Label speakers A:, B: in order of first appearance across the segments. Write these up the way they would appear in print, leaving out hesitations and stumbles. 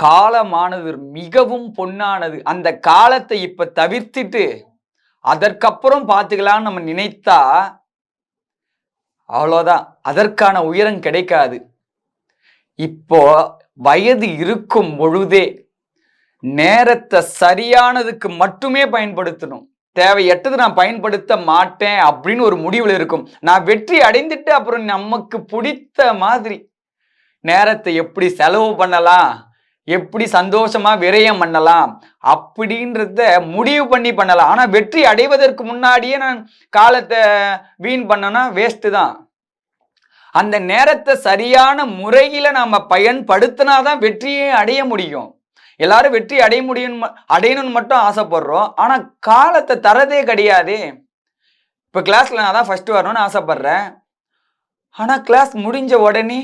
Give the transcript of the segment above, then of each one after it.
A: காலமானது மிகவும் பொன்னானது. அந்த காலத்தை இப்ப தவிர்த்துட்டு, அதற்கப்புறம் பார்த்துக்கலாம்னு நம்ம நினைத்தா, அவ்வளோதான். அதற்கான உயரம் கிடைக்காது. இப்போ வயது இருக்கும் பொழுதே, நேரத்த சரியானதுக்கு மட்டுமே பயன்படுத்தணும். தேவையற்றது நான் பயன்படுத்த மாட்டேன் அப்படின்னு ஒரு முடிவுல இருக்கும். நான் வெற்றி அடைந்துட்டு அப்புறம் நமக்கு பிடித்த மாதிரி நேரத்தை எப்படி செலவு பண்ணலாம்? எப்படி சந்தோஷமா விரயம் பண்ணலாம்? அப்படின்றத முடிவு பண்ணி பண்ணலாம். ஆனா வெற்றி அடைவதற்கு முன்னாடியே நான் காலத்த வீண் பண்ணேன்னா வேஸ்ட்டு தான். அந்த நேரத்த சரியான முறையில நாம பயன்படுத்தினா தான் வெற்றியே அடைய முடியும். எல்லாரும் வெற்றி அடையணும்னு மட்டும் ஆசைப்படுறோம். ஆனா காலத்த தரதே கிடையாதே. இப்ப கிளாஸ்ல நான் தான் ஃபர்ஸ்ட் வரணும்னு ஆசைப்படுறேன். ஆனா கிளாஸ் முடிஞ்ச உடனே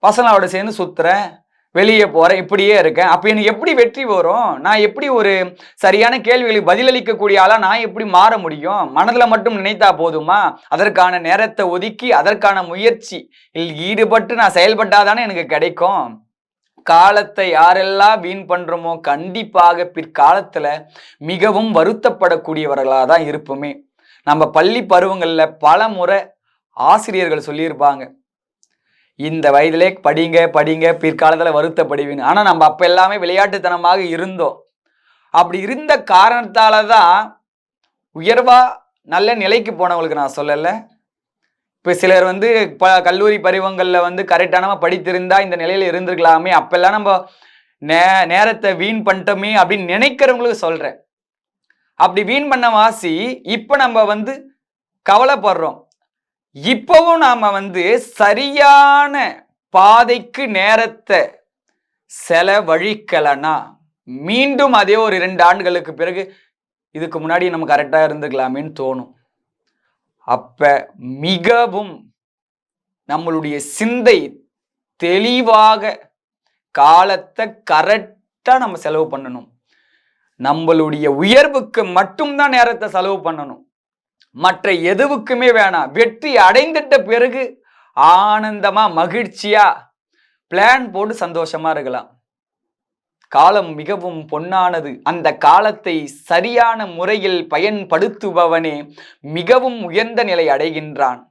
A: பசங்களோட சேர்ந்து சுத்துறேன், வெளியே போறேன், இப்படியே இருக்கேன். அப்ப எனக்கு எப்படி வெற்றி வரும்? நான் எப்படி ஒரு சரியான கேள்விகளுக்கு பதிலளிக்கக்கூடிய ஆளா நான் எப்படி மாற முடியும்? மனதுல மட்டும் நினைத்தா போதுமா? அதற்கான நேரத்தை ஒதுக்கி, அதற்கான முயற்சியில் ஈடுபட்டு நான் செயல்பட்டாதானே எனக்கு கிடைக்கும். காலத்தை யாரெல்லாம் வீண் பண்றோமோ, கண்டிப்பாக பிற்காலத்துல மிகவும் வருத்தப்படக்கூடியவர்களா தான் இருப்போமே. நம்ம பள்ளி பருவங்கள்ல பலமுறை ஆசிரியர்கள் சொல்லியிருப்பாங்க. இந்த வயதிலே படிங்க படிங்க பிற்காலத்துல வருத்தப்படுவீங்க. ஆனா நம்ம அப்ப எல்லாமே விளையாட்டுத்தனமாக இருந்தோம். அப்படி இருந்த காரணத்தால தான் உயர்வா நல்ல நிலைக்கு போனவங்களுக்கு நான் சொல்லல. இப்ப சிலர் வந்து கல்லூரி பருவங்கள்ல வந்து கரெக்டானமா படித்திருந்தா இந்த நிலையில இருந்திருக்கலாமே. அப்பெல்லாம் நம்ம நேரத்தை வீண் பண்ணிட்டோமே அப்படின்னு நினைக்கிறவங்களுக்கு சொல்றேன். அப்படி வீண் பண்ண வாசி இப்ப நம்ம வந்து கவலைப்படுறோம். இப்பவும் நாம வந்து சரியான பாதைக்கு நேரத்தை செலவழிக்கலனா மீண்டும் அதே ஒரு 2 ஆண்டுகளுக்கு பிறகு இதுக்கு முன்னாடி நம்ம கரெக்டா இருந்துக்கலாமேன்னு தோணும். அப்ப மிகவும் நம்மளுடைய சிந்தை தெளிவாக காலத்தை கரெக்டா நம்ம செலவு பண்ணணும். நம்மளுடைய உயர்வுக்கு மட்டும்தான் நேரத்தை செலவு பண்ணணும். மற்ற எதுவுக்குமே வேணாம். வெற்றி அடைந்துட்ட பிறகு ஆனந்தமா மகிழ்ச்சியா பிளான் போட்டு சந்தோஷமா இருக்கலாம். காலம் மிகவும் பொன்னானது. அந்த காலத்தை சரியான முறையில் பயன்படுத்துபவனே மிகவும் உயர்ந்த நிலை அடைகின்றான்.